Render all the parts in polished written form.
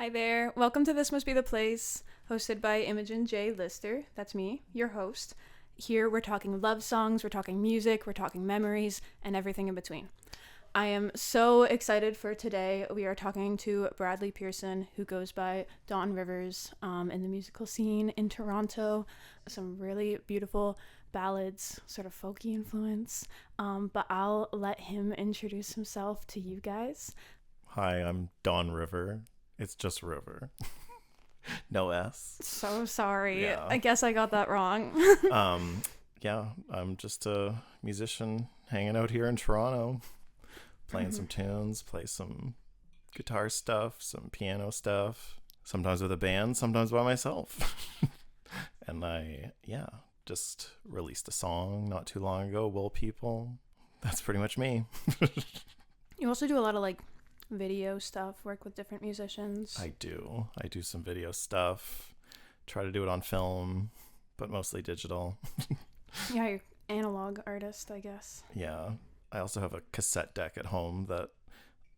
Hi there. Welcome to This Must Be the Place, hosted by Imogen J. Lister. That's me, your host. Here we're talking love songs, we're talking music, we're talking memories, and everything in between. I am so excited for today. We are talking to Bradley Pearson, who goes by Don Rivers in the musical scene in Toronto. Some really beautiful ballads, sort of folky influence. But I'll let him introduce himself to you guys. Hi, I'm Don River. It's just River. No S. So sorry. Yeah. I guess I got that wrong. Yeah, I'm just a musician hanging out here in Toronto, playing some tunes, play some guitar stuff, some piano stuff, sometimes with a band, sometimes by myself. And I just released a song not too long ago, Will People. That's pretty much me. You also do a lot of video stuff, work with different musicians. I do some video stuff, try to do it on film, but mostly digital. Yeah, you're analog artist, I guess. Yeah, I also have a cassette deck at home that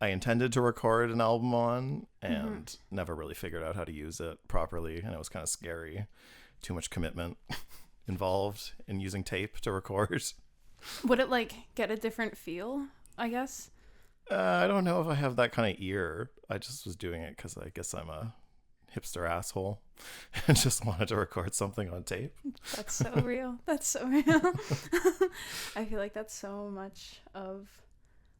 I intended to record an album on and never really figured out how to use it properly, and it was kind of scary. Too much commitment involved in using tape to record. Would it get a different feel, I guess? I don't know if I have that kind of ear. I just was doing it because I guess I'm a hipster asshole and just wanted to record something on tape. That's so real. That's so real. I feel like that's so much of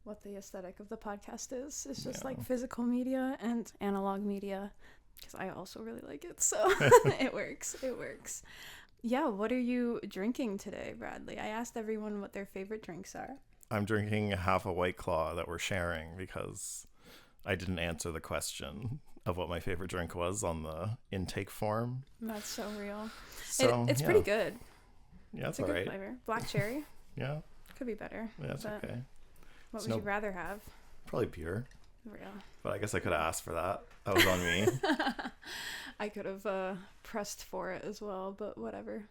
what the aesthetic of the podcast is. It's just physical media and analog media, because I also really like it. So it works. It works. Yeah, what are you drinking today, Bradley? I asked everyone what their favorite drinks are. I'm drinking half a White Claw that we're sharing because I didn't answer the question of what my favorite drink was on the intake form. That's so real. So, it's pretty good. Yeah, it's a good flavor. Black cherry. Yeah. Could be better. Yeah, it's okay. What would you rather have? Probably beer. Real. But I guess I could have asked for that. That was on me. I could have pressed for it as well, but whatever.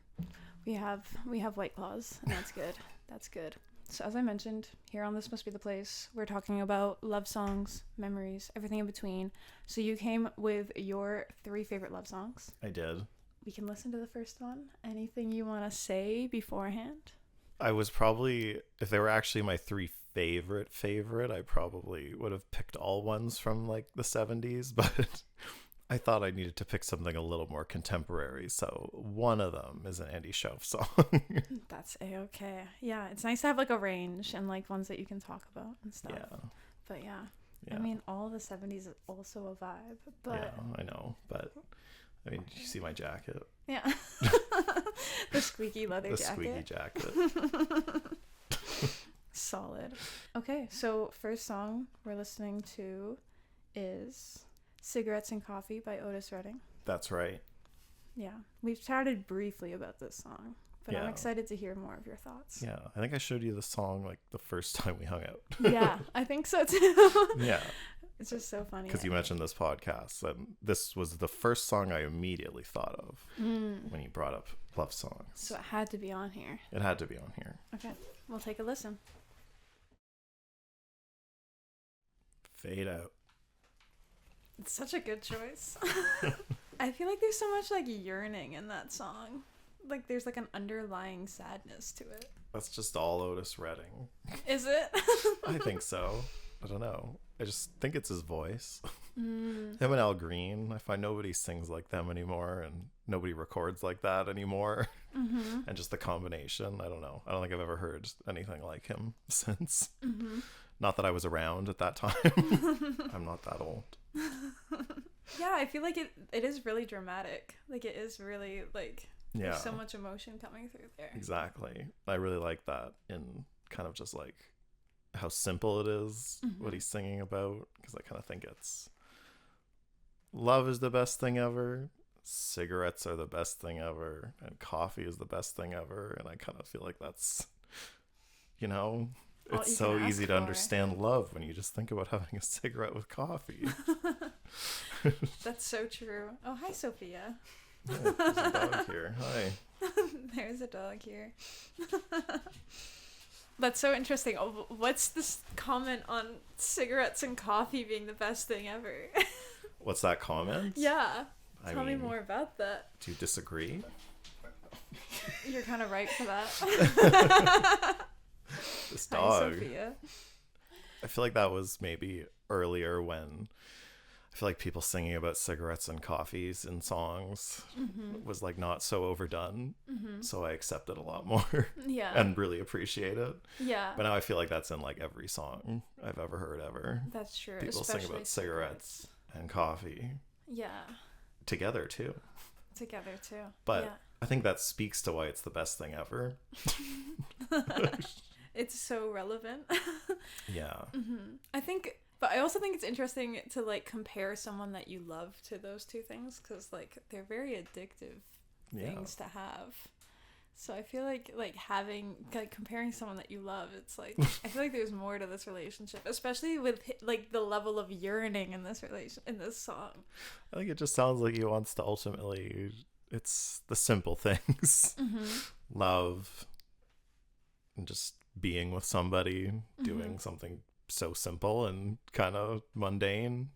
We have White Claws, and that's good. That's good. So as I mentioned, here on This Must Be the Place, we're talking about love songs, memories, everything in between. So you came with your 3 favorite love songs. I did. We can listen to the first one. Anything you want to say beforehand? I was probably, if they were actually my 3 favorite, I probably would have picked all ones from the 70s, but I thought I needed to pick something a little more contemporary, so one of them is an Andy Shauf song. That's A-okay. Yeah, it's nice to have a range and ones that you can talk about and stuff. Yeah. But yeah. I mean, all the 70s is also a vibe, but... Yeah, I know, but I mean, you see my jacket? Yeah. The squeaky leather jacket. The squeaky jacket. Solid. Okay, so first song we're listening to is Cigarettes and Coffee by Otis Redding. That's right. Yeah. We've chatted briefly about this song, but I'm excited to hear more of your thoughts. Yeah. I think I showed you the song the first time we hung out. Yeah, I think so too. Yeah. It's just so funny. Because you mentioned this podcast, and this was the first song I immediately thought of when you brought up love songs. So it had to be on here. It had to be on here. Okay. We'll take a listen. Fade out. It's such a good choice. I feel like there's so much yearning in that song. There's an underlying sadness to it. That's just all Otis Redding. Is it? I think so. I don't know. I just think it's his voice. Him and Al Green. I find nobody sings like them anymore, and nobody records like that anymore. And just the combination, I don't know. I don't think I've ever heard anything like him since. Not that I was around at that time. I'm not that old. Yeah, I feel like it is really dramatic. It is really there's so much emotion coming through there. Exactly. I really like that in kind of just how simple it is, what he's singing about, because I kind of think it's love is the best thing ever, cigarettes are the best thing ever, and coffee is the best thing ever. And I kind of feel like that's, it's so easy to understand love when you just think about having a cigarette with coffee. That's so true. Oh, hi, Sophia. Oh, there's a dog here. Hi. There's a dog here. That's so interesting. Oh, what's this comment on cigarettes and coffee being the best thing ever? What's that comment? Yeah. I Tell me mean, more about that. Do you disagree? You're kind of right for that. This Hi, dog. Sophia. I feel like that was maybe earlier when I feel like people singing about cigarettes and coffees in songs was like not so overdone. So I accept it a lot more. Yeah. And really appreciate it. Yeah. But now I feel like that's in like every song I've ever heard ever. That's true. People sing about cigarettes and coffee. Yeah. Together too. Together too. But yeah. I think that speaks to why it's the best thing ever. It's so relevant. Yeah. But I also think it's interesting to like compare someone that you love to those two things, because like they're very addictive things to have. So I feel like comparing someone that you love, it's like I feel like there's more to this relationship, especially with like the level of yearning in this song. I think it just sounds like he wants to ultimately, it's the simple things. Love and just being with somebody, doing something so simple and kind of mundane.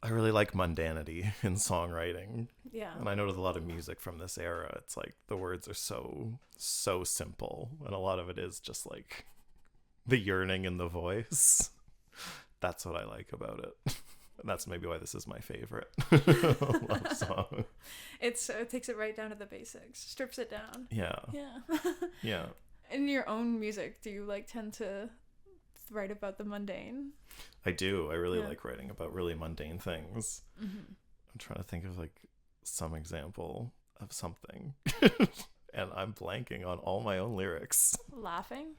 I really like mundanity in songwriting. Yeah. And I know with a lot of music from this era, it's like the words are so simple, and a lot of it is just like the yearning in the voice. That's what I like about it. And that's maybe why this is my favorite love song. It takes it right down to the basics, strips it down. Yeah. Yeah. Yeah. In your own music, do you like tend to write about the mundane? I do. I really like writing about really mundane things. I'm trying to think of like some example of something. And I'm blanking on all my own lyrics. Laughing?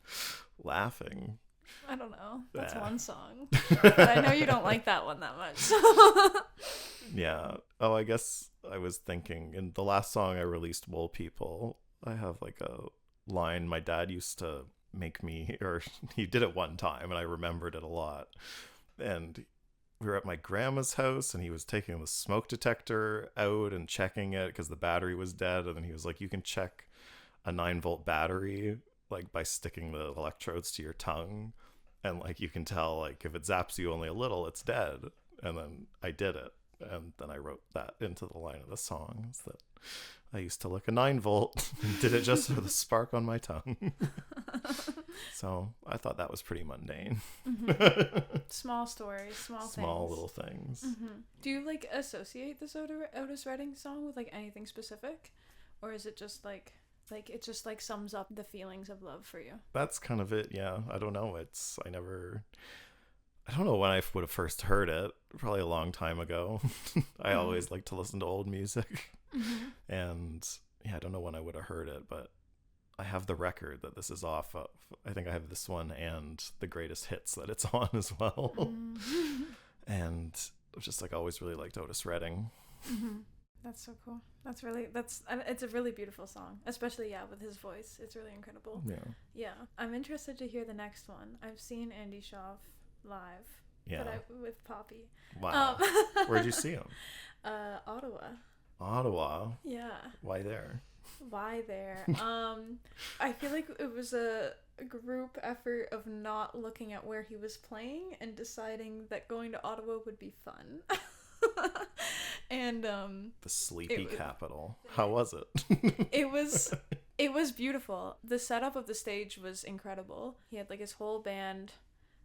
I don't know. That's one song. But I know you don't like that one that much. Yeah. Oh, I guess I was thinking in the last song I released, Wool People, I have like a line my dad used to make me, or he did it one time and I remembered it a lot. And we were at my grandma's house and he was taking the smoke detector out and checking it because the battery was dead. And then he was like, you can check a 9-volt battery like by sticking the electrodes to your tongue, and like you can tell like if it zaps you only a little, it's dead. And then I did it, and then I wrote that into the line of the song, is that I used to lick a 9-volt and did it just for the spark on my tongue. So I thought that was pretty mundane. Small stories, small things. Small little things. Do you like associate this Otis Redding song with like anything specific, or is it just like it just like sums up the feelings of love for you? That's kind of it. Yeah. I don't know. I don't know when I would have first heard it. Probably a long time ago. I always like to listen to old music. And yeah, I don't know when I would have heard it, but I have the record that this is off of. I think I have this one and the greatest hits that it's on as well. And I've just like always really liked Otis Redding. That's so cool. It's a really beautiful song, especially with his voice. It's really incredible. Yeah. I'm interested to hear the next one. I've seen Andy Shauf live. Yeah. With Poppy. Wow. Where'd you see him? Ottawa. Yeah. Why there? I feel like it was a group effort of not looking at where he was playing and deciding that going to Ottawa would be fun. And the sleepy capital. How was it? It was beautiful. The setup of the stage was incredible. He had like his whole band,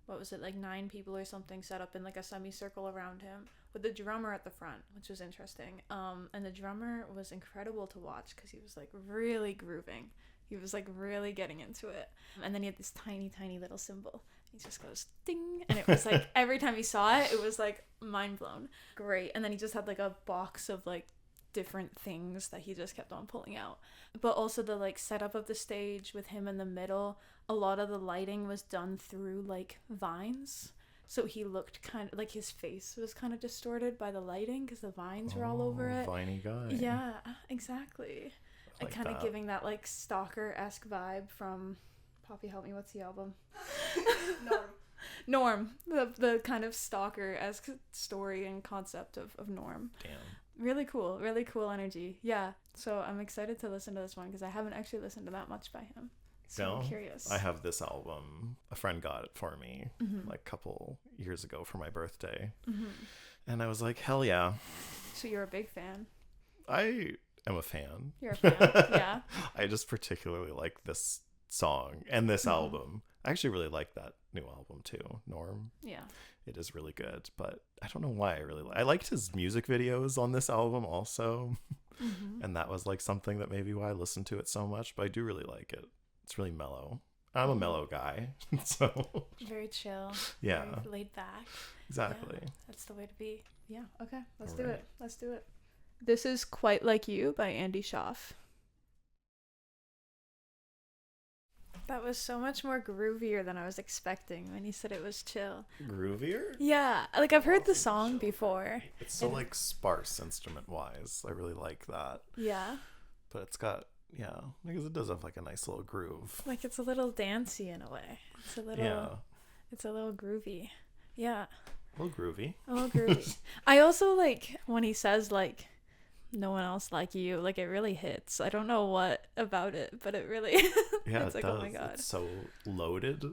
what was it, like 9 people or something, set up in like a semicircle around him with the drummer at the front, which was interesting. And the drummer was incredible to watch because he was like really grooving. He was like really getting into it. And then he had this tiny, tiny little cymbal. He just goes ding, and it was like every time he saw it, it was like mind blown. Great. And then he just had like a box of like different things that he just kept on pulling out. But also the like setup of the stage with him in the middle, a lot of the lighting was done through like vines. So he looked kind of like his face was kind of distorted by the lighting because the vines were all over it. Viney guy. Yeah, exactly. Like kind of giving that like stalker-esque vibe from Poppy, help me, what's the album? Norm. The kind of stalker-esque story and concept of Norm. Damn. Really cool energy. Yeah. So I'm excited to listen to this one because I haven't actually listened to that much by him. So I'm curious. I have this album. A friend got it for me like a couple years ago for my birthday. And I was like, hell yeah. So you're a big fan. I am a fan. You're a fan, yeah. I just particularly like this song and this album. I actually really like that new album too, Norm. Yeah. It is really good, but I don't know why I liked his music videos on this album also. And that was like something that maybe why I listened to it so much, but I do really like it. It's really mellow. I'm a mellow guy, so very chill. Yeah. Very laid back. Exactly. Yeah, that's the way to be. Yeah. Okay. Let's do it. Let's do it. This is Quite Like You by Andy Shauf. That was so much more groovier than I was expecting when you said it was chill. Groovier? Yeah. Like, I've heard the song before. It's so like sparse instrument wise. I really like that. Yeah. But it's got, yeah, because it does have like a nice little groove. Like, it's a little dancey in a way. It's a little groovy. Yeah. A little groovy. A little groovy. I also like when he says like, no one else like you, like it really hits. I don't know what about it, but it really yeah, it's it like, does. Oh my god, it's so loaded.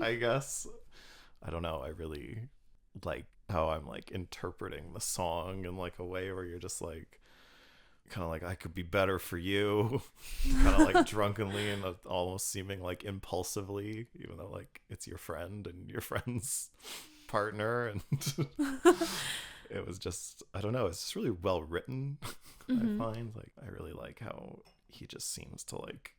I guess I don't know, I really like how I'm like interpreting the song in like a way where you're just like kind of like, I could be better for you, kind of like drunkenly and almost seeming like impulsively, even though like it's your friend and your friend's partner. And it was just, I don't know, it's just really well written. I find like I really like how he just seems to like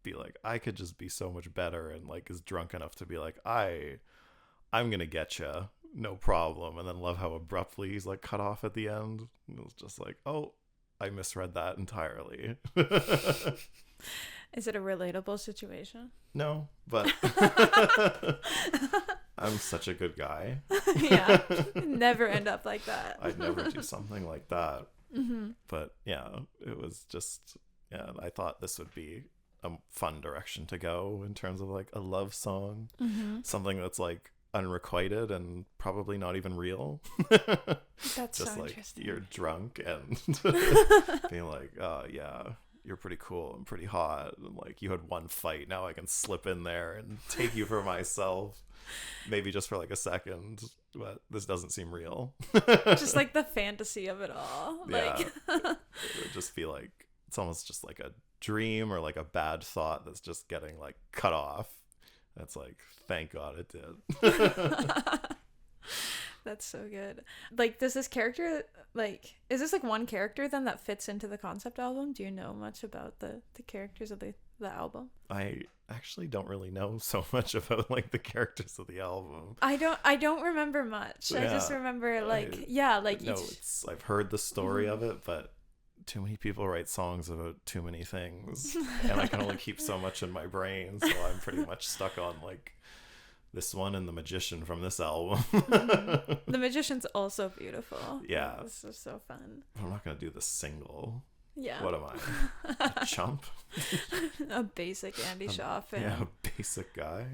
be like, I could just be so much better, and like is drunk enough to be like, I'm gonna get you, no problem. And then love how abruptly he's like cut off at the end. It was just like, oh, I misread that entirely. Is it a relatable situation? No, but I'm such a good guy. Yeah, never end up like that. I'd never do something like that. But yeah, it was just, yeah, I thought this would be a fun direction to go in terms of like a love song, something that's like unrequited and probably not even real. That's just so like interesting. you're drunk and being like, oh yeah, you're pretty cool and pretty hot, and like you had one fight, now I can slip in there and take you for myself, maybe just for like a second, but this doesn't seem real. Just like the fantasy of it all. Yeah. Like It would just be like, it's almost just like a dream or like a bad thought that's just getting like cut off. That's like, thank God it did. That's so good. Like, does this character, like, is this like one character then that fits into the concept album? Do you know much about the characters of the album? I actually don't really know so much about like the characters of the album. I don't remember much. Yeah, I just remember like I've heard the story of it, but too many people write songs about too many things, and I can only keep so much in my brain, so I'm pretty much stuck on like this one and the Magician from this album. The Magician's also beautiful. Yeah, this is so fun. I'm not gonna do the single. Yeah. What am I? A chump? A basic Andy Shauf fan. Yeah, a basic guy.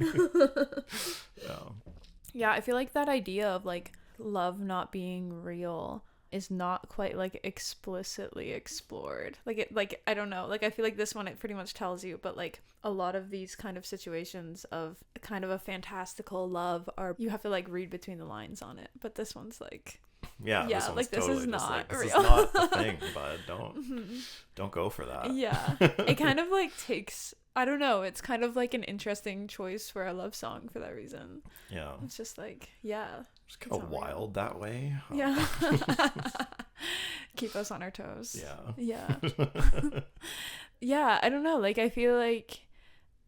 Yeah, I feel like that idea of like love not being real is not quite like explicitly explored. Like I don't know, like I feel like this one, it pretty much tells you, but like a lot of these kind of situations of kind of a fantastical love are, you have to like read between the lines on it, but this one's like, yeah, yeah, this like this totally is not like, real. This is not the thing, bud. Don't go for that. Yeah, it kind of like takes, I don't know, it's kind of like an interesting choice for a love song for that reason. Yeah, it's just like, yeah, just kind of wild that way. Yeah. Keep us on our toes. Yeah. Yeah, I don't know, like I feel like,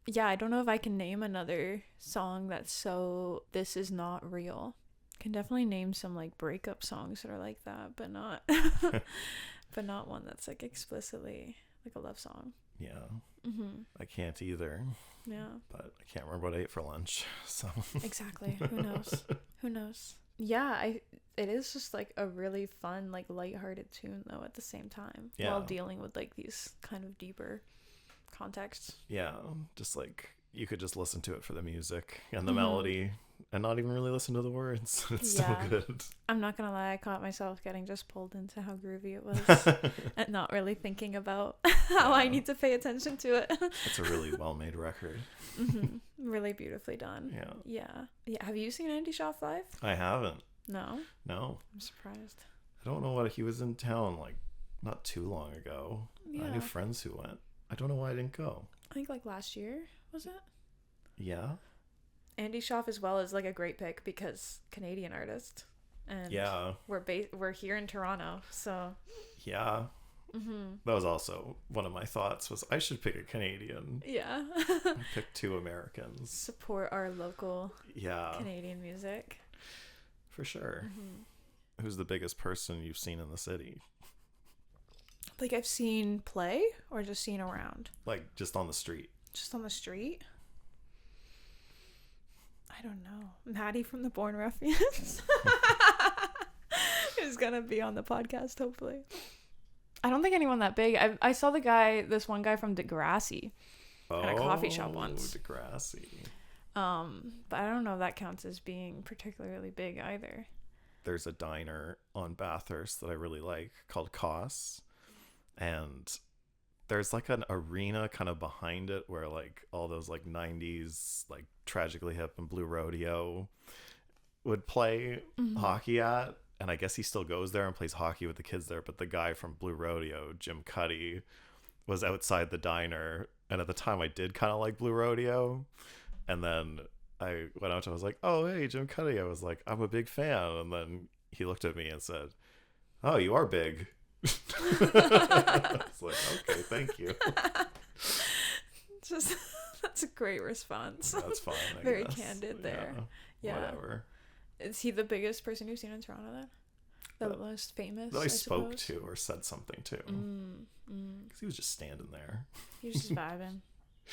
yeah, I don't know if I can name another song that's so, this is not real. Can definitely name some like breakup songs that are like that, but not but not one that's like explicitly like a love song. Yeah. I can't either. Yeah, but I can't remember what I ate for lunch, so exactly. Who knows. Yeah, it is just like a really fun, like lighthearted tune though at the same time, while dealing with like these kind of deeper contexts. Yeah, just like you could just listen to it for the music and the melody and not even really listen to the words. It's so good. I'm not gonna lie, I caught myself getting just pulled into how groovy it was and not really thinking about how I need to pay attention to it. It's a really well-made record. Really beautifully done. Yeah. Have you seen Andy Shauf live? I haven't. No? No. I'm surprised. I don't know what, he was in town like not too long ago. Yeah. I knew friends who went. I don't know why I didn't go. I think like last year, was it? Yeah. Andy Shauf as well is like a great pick because Canadian artist. And yeah. We're here in Toronto, so. Yeah. That was also one of my thoughts, was I should pick a Canadian. Yeah. I picked 2 Americans. Support our local Canadian music. For sure. Who's the biggest person you've seen in the city? Like I've seen play or just seen around? Like just on the street. Just on the street? I don't know. Maddie from the Born Ruffians. Who's gonna be on the podcast, hopefully. I don't think anyone that big. I saw this one guy from Degrassi at a coffee shop once. Degrassi. But I don't know if that counts as being particularly big either. There's a diner on Bathurst that I really like called Koss, and there's like an arena kind of behind it where like all those like 90s like Tragically Hip and Blue Rodeo would play hockey at. And I guess he still goes there and plays hockey with the kids there. But the guy from Blue Rodeo, Jim Cuddy, was outside the diner. And at the time, I did kind of like Blue Rodeo. And then I went out to him. I was like, oh, hey, Jim Cuddy. I was like, I'm a big fan. And then he looked at me and said, oh, you are big. I was like, okay, thank you. That's a great response. That's fine. Very candid there. Yeah. Whatever. Is he the biggest person you've seen in Toronto then? The most famous? That I spoke to or said something to. Because he was just standing there. He was just vibing.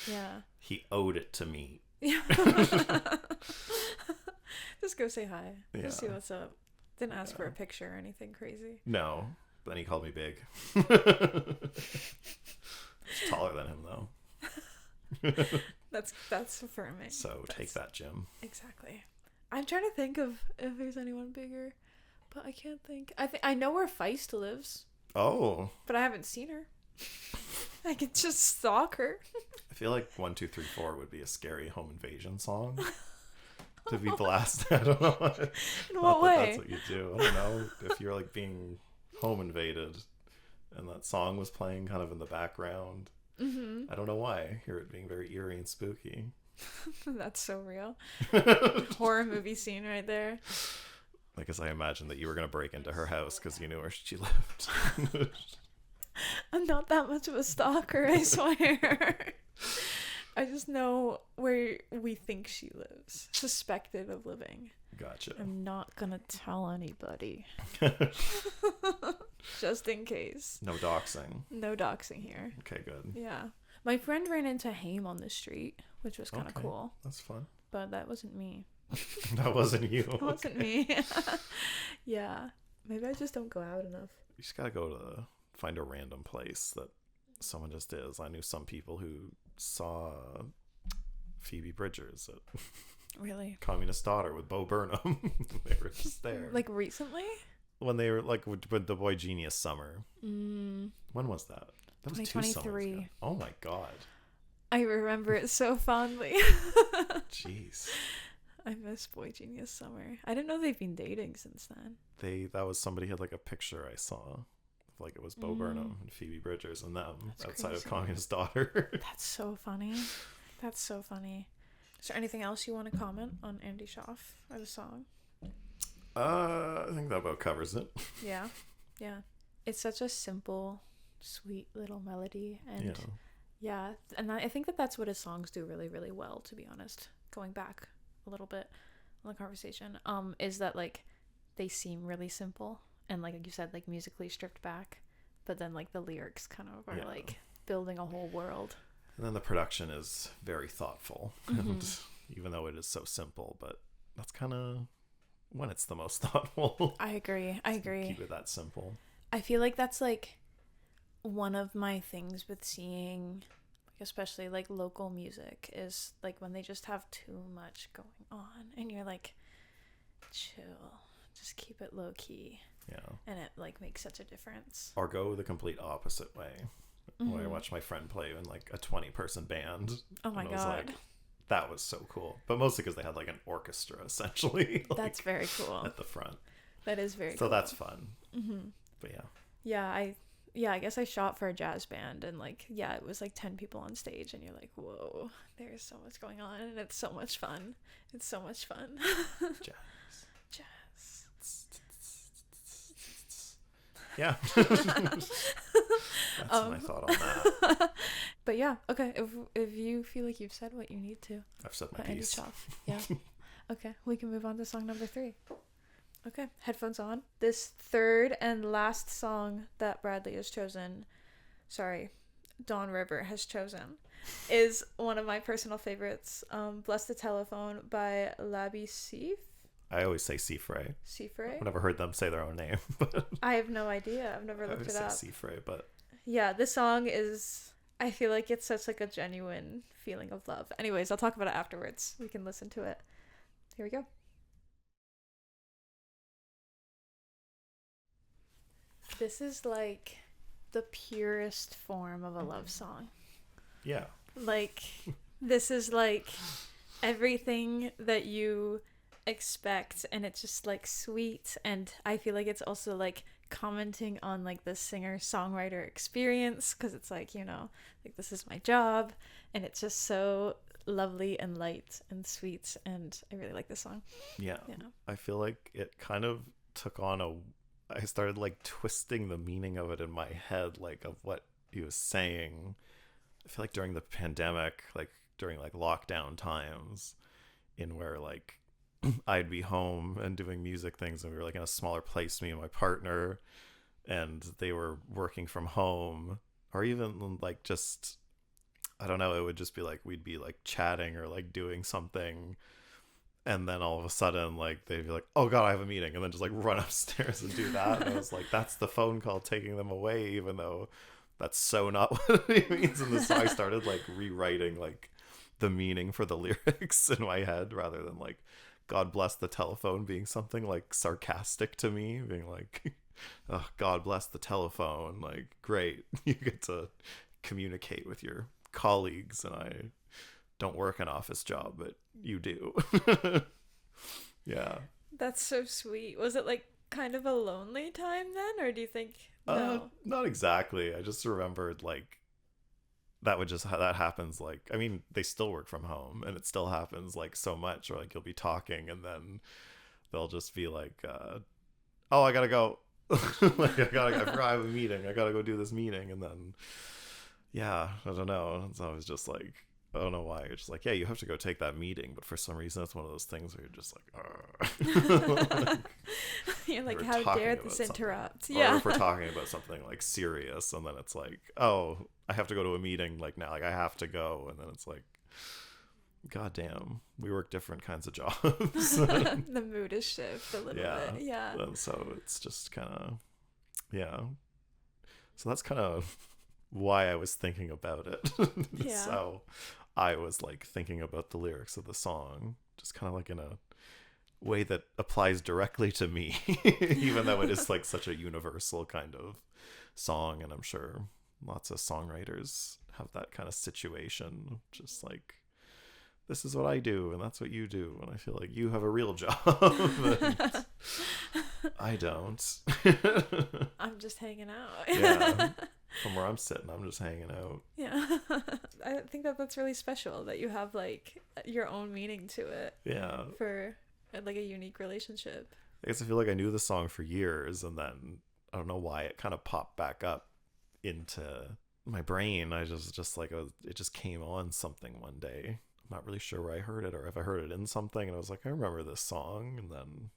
Yeah. He owed it to me. Yeah. Just go say hi. Yeah. Just see what's up. Didn't ask for a picture or anything crazy. No. Then he called me big. Taller than him though. That's affirming. So take that, Jim. Exactly. I'm trying to think of if there's anyone bigger, but I can't think. I know where Feist lives. Oh. But I haven't seen her. I could just stalk her. I feel like 1, 2, 3, 4 would be a scary home invasion song to be blasted. I don't know. In what way? That's what you do. I don't know if you're like being home invaded, and that song was playing kind of in the background. I don't know why. I hear it being very eerie and spooky. That's so real. Horror movie scene right there. I guess I imagined that you were going to break into her house because you knew where she lived. I'm not that much of a stalker, I swear. I just know where we think she lives. Suspected of living. Gotcha. I'm not going to tell anybody. Just in case. No doxing. No doxing here. Okay, good. Yeah. My friend ran into Haim on the street, which was kind of cool. That's fun. But that wasn't me. That wasn't you. That wasn't me. Yeah. Maybe I just don't go out enough. You just gotta go to find a random place that someone just is. I knew some people who saw Phoebe Bridgers at Really? Communist Daughter with Bo Burnham. They were just there. Like recently? When they were like with the Boy Genius Summer. When was that? That was 2023. Oh my god. I remember it so fondly. Jeez. I miss Boy Genius Summer. I didn't know they've been dating since then. That was somebody had like a picture I saw. Like it was Bo Burnham and Phoebe Bridgers and them. That's outside crazy. Of Communist Daughter. That's so funny. That's so funny. Is there anything else you want to comment on Andy Shauf or the song? I think that about covers it. Yeah. Yeah. It's such a simple, sweet little melody. And yeah. And I think that's what his songs do really, really well, to be honest. Going back a little bit on the conversation, is that like they seem really simple and like you said, like musically stripped back, but then like the lyrics kind of are like building a whole world. And then the production is very thoughtful, and even though it is so simple, but that's kind of when it's the most thoughtful. I agree. Keep it that simple. I feel like that's like one of my things with seeing, like especially like local music, is like when they just have too much going on, and you're like, chill, just keep it low key. Yeah. And it like makes such a difference. Or go the complete opposite way. When I watched my friend play in like a 20-person band. Oh my god. Like, that was so cool. But mostly because they had like an orchestra essentially. Like, that's very cool. At the front. That is very cool. So that's fun. Mm-hmm. But Yeah, I guess I shot for a jazz band, and like, yeah, it was like 10 people on stage, and you're like, whoa, there's so much going on, and it's so much fun. It's so much fun. Jazz. Yeah. That's my thought on that. But yeah, okay, if you feel like you've said what you need to. I've said my piece. Yeah. Okay, we can move on to song number 3. Okay, headphones on. This third and last song that Bradley has chosen, Don River has chosen, is one of my personal favorites. Bless the Telephone by Labi. I always say Siffre. Siffre? I've never heard them say their own name. But I have no idea. I've never looked it up. I always say Siffre, but... Yeah, this song is... I feel like it's such like a genuine feeling of love. Anyways, I'll talk about it afterwards. We can listen to it. Here we go. This is like the purest form of a love song. Yeah. Like, this is like everything that you expect, and it's just like sweet, and I feel like it's also like commenting on like the singer-songwriter experience, because it's like, you know, like this is my job, and it's just so lovely and light and sweet, and I really like this song. Yeah. I feel like it kind of took on I started like twisting the meaning of it in my head, like of what he was saying. I feel like during the pandemic, like during like lockdown times, in where like I'd be home and doing music things, and we were like in a smaller place, me and my partner, and they were working from home, or even like just, I don't know, it would just be like we'd be like chatting or like doing something, and then all of a sudden like they'd be like, oh god, I have a meeting, and then just like run upstairs and do that. And I was like, that's the phone call taking them away, even though that's so not what it means. And so I started like rewriting like the meaning for the lyrics in my head, rather than like God bless the telephone being something like sarcastic to me, being like, oh, God bless the telephone, like great, you get to communicate with your colleagues, and I don't work an office job, but you do. Yeah. That's so sweet. Was it like kind of a lonely time then, or do you think no? Not exactly. I just remembered like that happens, like, I mean, they still work from home, and it still happens like so much, or like you'll be talking and then they'll just be like, oh, I gotta go. Like I forgot I have a meeting, I gotta go do this meeting, and then yeah, I don't know, so I was just like, I don't know why, it's just like, yeah, you have to go take that meeting, but for some reason it's one of those things where you're just like, like you're like, how dare this interrupt? Yeah. Or if we're talking about something like serious, and then it's like, oh, I have to go to a meeting, like now, like I have to go, and then it's like, god damn, we work different kinds of jobs. The mood is shift a little bit. Yeah. And so it's just kind of, yeah. So that's kind of why I was thinking about it. Yeah. So I was like thinking about the lyrics of the song, just kind of like in a way that applies directly to me, even though it is like such a universal kind of song, and I'm sure lots of songwriters have that kind of situation, just like, this is what I do and that's what you do, and I feel like you have a real job and I don't. I'm just hanging out. Yeah, from where I'm sitting, I'm just hanging out. Yeah. I think that's really special that you have like your own meaning to it. Yeah, for like a unique relationship. I guess I feel like I knew the song for years, and then I don't know why it kind of popped back up into my brain. I just like, it just came on something one day. I'm not really sure where I heard it, or if I heard it in something, and I was like, I remember this song, and then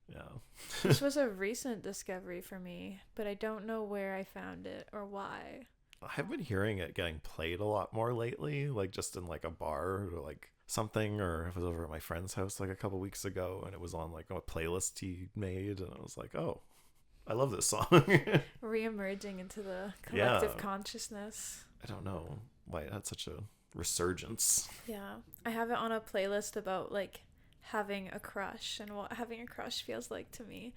yeah. This was a recent discovery for me, but I don't know where I found it or why. I've been hearing it getting played a lot more lately, like just in like a bar or like something, or I was over at my friend's house like a couple weeks ago, and it was on like a playlist he made, and I was like, oh, I love this song. Re-emerging into the collective consciousness. I don't know why it had such a resurgence. Yeah, I have it on a playlist about like having a crush and what having a crush feels like to me,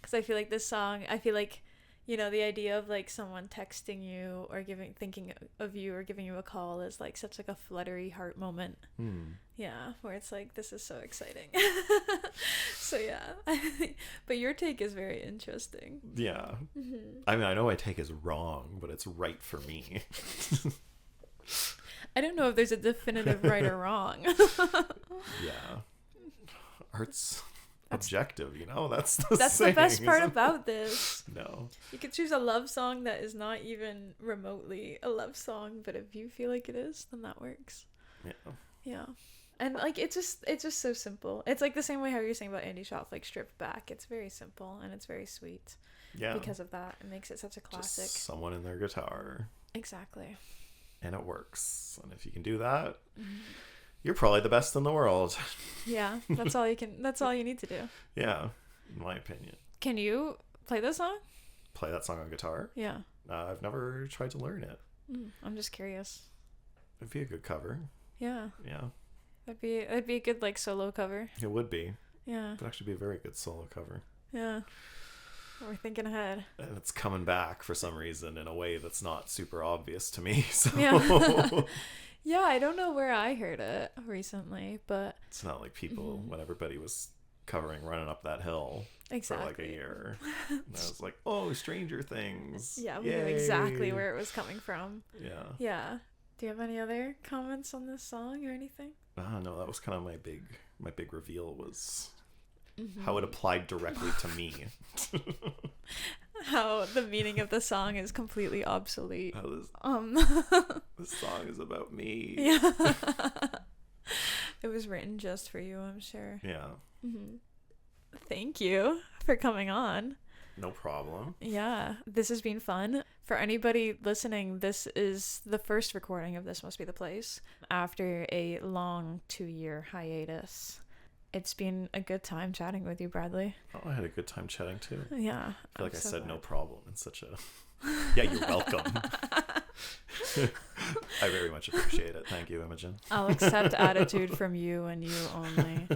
because I feel like this song, I feel like You know, the idea of like someone texting you or thinking of you or giving you a call is like such like a fluttery heart moment. Yeah, where it's like, this is so exciting. So yeah, but your take is very interesting. Yeah. I mean, I know my take is wrong, but it's right for me. I don't know if there's a definitive right or wrong. Yeah. Art's objective, you know? That's the best part about this. No. You could choose a love song that is not even remotely a love song, but if you feel like it is, then that works. Yeah. Yeah. And like it's just so simple. It's like the same way how you're saying about Andy Shauf, like stripped back. It's very simple and it's very sweet. Yeah. Because of that, it makes it such a classic. Just someone in their guitar. Exactly. And it works. And if you can do that, you're probably the best in the world. Yeah, that's all you need to do. Yeah, in my opinion. Can you play this song? Play that song on guitar? Yeah. I've never tried to learn it. I'm just curious. It'd be a good cover. Yeah. Yeah. That'd be a good like solo cover. It would be. Yeah. It'd actually be a very good solo cover. Yeah. We're thinking ahead. And it's coming back for some reason in a way that's not super obvious to me. So yeah. Yeah, I don't know where I heard it recently, but it's not like people when everybody was covering Running Up That Hill for like a year. And I was like, oh, Stranger Things. Yeah, we knew exactly where it was coming from. Yeah. Yeah. Do you have any other comments on this song or anything? No, that was kind of my big reveal was how it applied directly to me. How the meaning of the song is completely obsolete. This song is about me. Yeah. It was written just for you, I'm sure. Yeah. Thank you for coming on. No problem. Yeah, this has been fun. For anybody listening, this is the first recording of This Must Be the Place after a long 2-year hiatus. It's been a good time chatting with you, Bradley. Oh, I had a good time chatting too. Yeah. I feel like I said no problem in such a... Yeah, you're welcome. I very much appreciate it. Thank you, Imogen. I'll accept attitude from you and you only.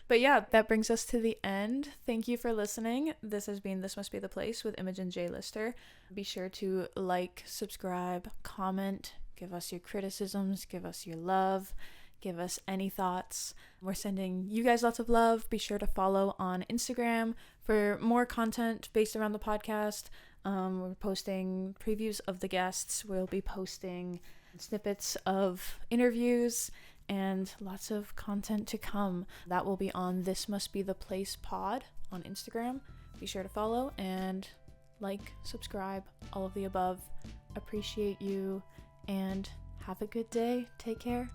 But yeah, that brings us to the end. Thank you for listening. This has been This Must Be the Place with Imogen J. Lister. Be sure to like, subscribe, comment, give us your criticisms, give us your love, give us any thoughts. We're sending you guys lots of love. Be sure to follow on Instagram for more content based around the podcast. We're posting previews of the guests. We'll be posting snippets of interviews and lots of content to come. That will be on This Must Be the Place pod on Instagram. Be sure to follow and like, subscribe, all of the above. Appreciate you and have a good day. Take care.